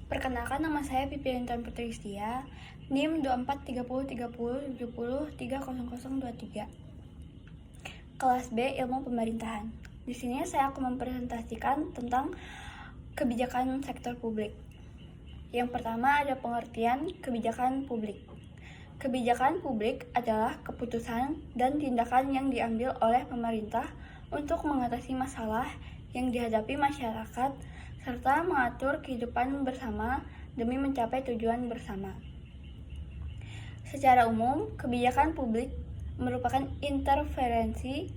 Perkenalkan, nama saya Pipi Intan Putristia, NIM 24303070300023. Kelas B, Ilmu Pemerintahan. Di sini saya akan mempresentasikan tentang kebijakan sektor publik. Yang pertama ada pengertian kebijakan publik. Kebijakan publik adalah keputusan dan tindakan yang diambil oleh pemerintah untuk mengatasi masalah yang dihadapi masyarakat serta mengatur kehidupan bersama demi mencapai tujuan bersama. Secara umum, kebijakan publik merupakan intervensi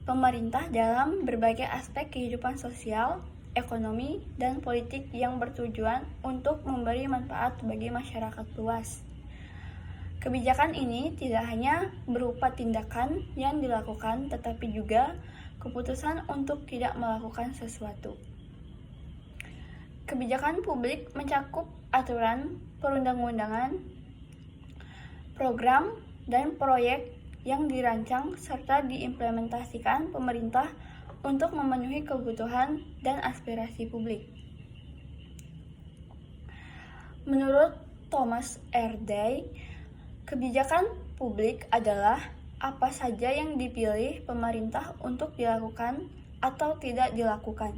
pemerintah dalam berbagai aspek kehidupan sosial, ekonomi, dan politik yang bertujuan untuk memberi manfaat bagi masyarakat luas. Kebijakan ini tidak hanya berupa tindakan yang dilakukan, tetapi juga keputusan untuk tidak melakukan sesuatu. Kebijakan publik mencakup aturan perundang-undangan, program, dan proyek yang dirancang serta diimplementasikan pemerintah untuk memenuhi kebutuhan dan aspirasi publik. Menurut Thomas R. Day, kebijakan publik adalah apa saja yang dipilih pemerintah untuk dilakukan atau tidak dilakukan.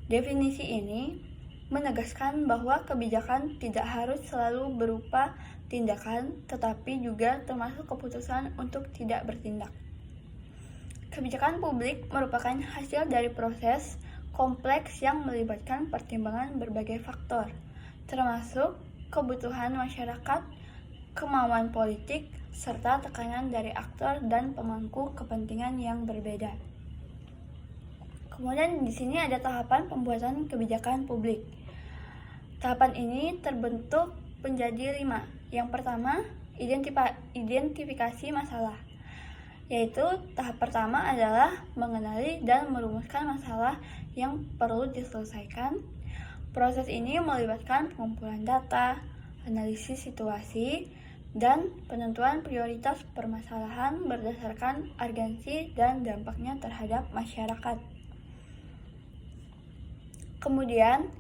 Definisi ini menegaskan bahwa kebijakan tidak harus selalu berupa tindakan, tetapi juga termasuk keputusan untuk tidak bertindak. Kebijakan publik merupakan hasil dari proses kompleks yang melibatkan pertimbangan berbagai faktor, termasuk kebutuhan masyarakat, kemauan politik, serta tekanan dari aktor dan pemangku kepentingan yang berbeda. Kemudian di sini ada tahapan pembuatan kebijakan publik. Tahapan ini terbentuk menjadi 5. Yang pertama, identifikasi masalah, yaitu tahap pertama adalah mengenali dan merumuskan masalah yang perlu diselesaikan. Proses ini melibatkan pengumpulan data, analisis situasi, dan penentuan prioritas permasalahan berdasarkan urgensi dan dampaknya terhadap masyarakat. Kemudian,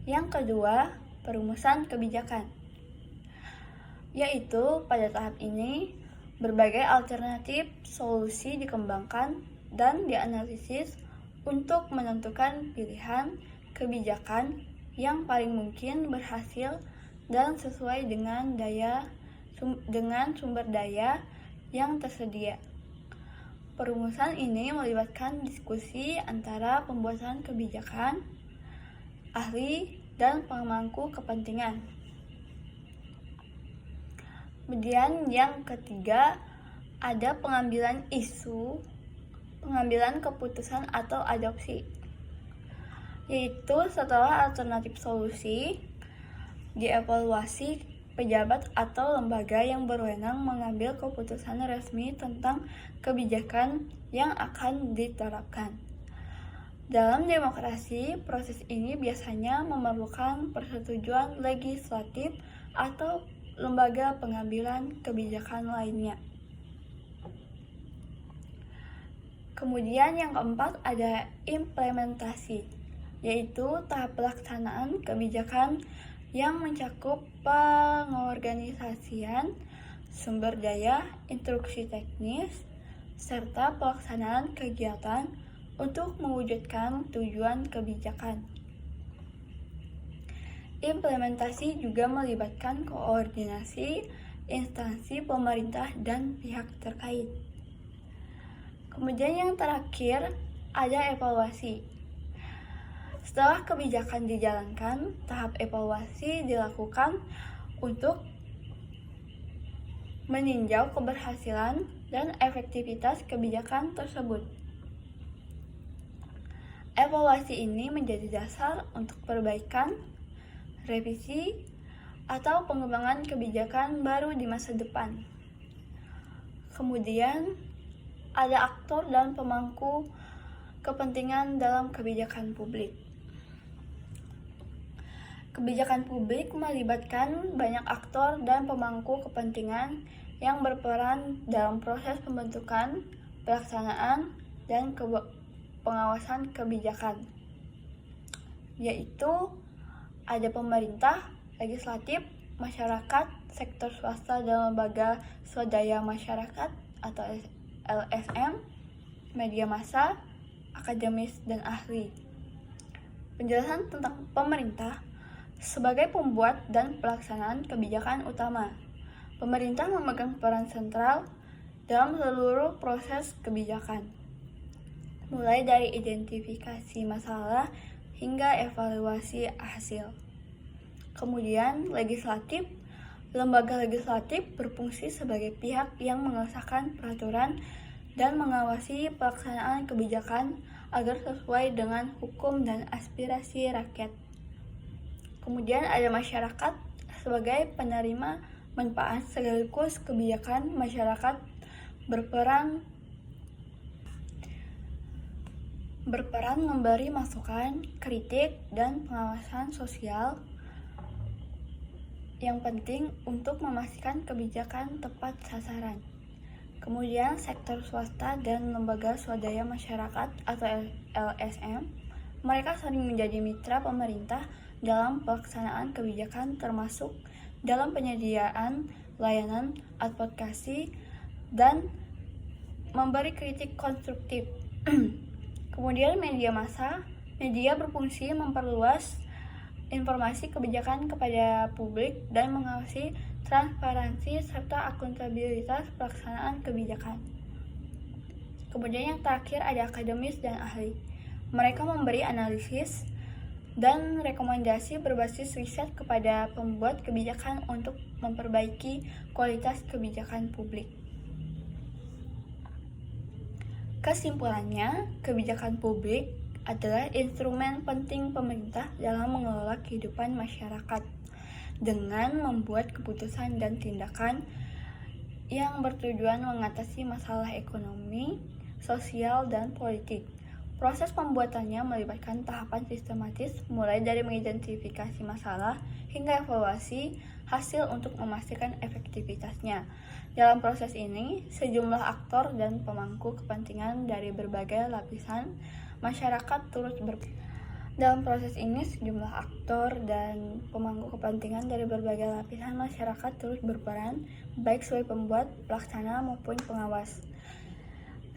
yang kedua, perumusan kebijakan, yaitu pada tahap ini berbagai alternatif solusi dikembangkan dan dianalisis untuk menentukan pilihan kebijakan yang paling mungkin berhasil dan sesuai dengan sumber daya yang tersedia. Perumusan ini melibatkan diskusi antara pembuatan kebijakan, ahli, dan pemangku kepentingan. Kemudian yang ketiga ada pengambilan isu, pengambilan keputusan atau adopsi, yaitu setelah alternatif solusi dievaluasi, pejabat atau lembaga yang berwenang mengambil keputusan resmi tentang kebijakan yang akan diterapkan. Dalam demokrasi, proses ini biasanya memerlukan persetujuan legislatif atau lembaga pengambilan kebijakan lainnya. Kemudian yang keempat ada implementasi, yaitu tahap pelaksanaan kebijakan yang mencakup pengorganisasian sumber daya, instruksi teknis, serta pelaksanaan kegiatan untuk mewujudkan tujuan kebijakan. Implementasi juga melibatkan koordinasi instansi pemerintah dan pihak terkait. Kemudian yang terakhir ada evaluasi. Setelah kebijakan dijalankan, tahap evaluasi dilakukan untuk meninjau keberhasilan dan efektivitas kebijakan tersebut. Evaluasi ini menjadi dasar untuk perbaikan, revisi, atau pengembangan kebijakan baru di masa depan. Kemudian, ada aktor dan pemangku kepentingan dalam kebijakan publik. Kebijakan publik melibatkan banyak aktor dan pemangku kepentingan yang berperan dalam proses pembentukan, pelaksanaan, dan pengawasan kebijakan, yaitu ada pemerintah, legislatif, masyarakat, sektor swasta dan lembaga swadaya masyarakat atau LSM, media massa, akademis, dan ahli. Penjelasan tentang pemerintah sebagai pembuat dan pelaksanaan kebijakan utama. Pemerintah memegang peran sentral dalam seluruh proses kebijakan, mulai dari identifikasi masalah hingga evaluasi hasil. Kemudian, legislatif. Lembaga legislatif berfungsi sebagai pihak yang mengesahkan peraturan dan mengawasi pelaksanaan kebijakan agar sesuai dengan hukum dan aspirasi rakyat. Kemudian ada masyarakat sebagai penerima manfaat sekaligus kebijakan. Masyarakat berperan memberi masukan, kritik, dan pengawasan sosial yang penting untuk memastikan kebijakan tepat sasaran. Kemudian sektor swasta dan lembaga swadaya masyarakat atau LSM, mereka sering menjadi mitra pemerintah dalam pelaksanaan kebijakan termasuk dalam penyediaan layanan advokasi dan memberi kritik konstruktif. Kemudian media massa, media berfungsi memperluas informasi kebijakan kepada publik dan mengawasi transparansi serta akuntabilitas pelaksanaan kebijakan. Kemudian yang terakhir ada akademis dan ahli. Mereka memberi analisis dan rekomendasi berbasis riset kepada pembuat kebijakan untuk memperbaiki kualitas kebijakan publik. Kesimpulannya, kebijakan publik adalah instrumen penting pemerintah dalam mengelola kehidupan masyarakat dengan membuat keputusan dan tindakan yang bertujuan mengatasi masalah ekonomi, sosial, dan politik. Proses pembuatannya melibatkan tahapan sistematis mulai dari mengidentifikasi masalah hingga evaluasi hasil untuk memastikan efektivitasnya. Dalam proses ini, sejumlah aktor dan pemangku kepentingan dari berbagai lapisan masyarakat turut Dalam proses ini, sejumlah aktor dan pemangku kepentingan dari berbagai lapisan masyarakat turut berperan, baik sebagai pembuat, pelaksana, maupun pengawas,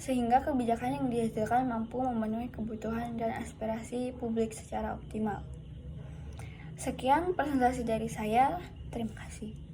sehingga kebijakan yang dihasilkan mampu memenuhi kebutuhan dan aspirasi publik secara optimal. Sekian presentasi dari saya, terima kasih.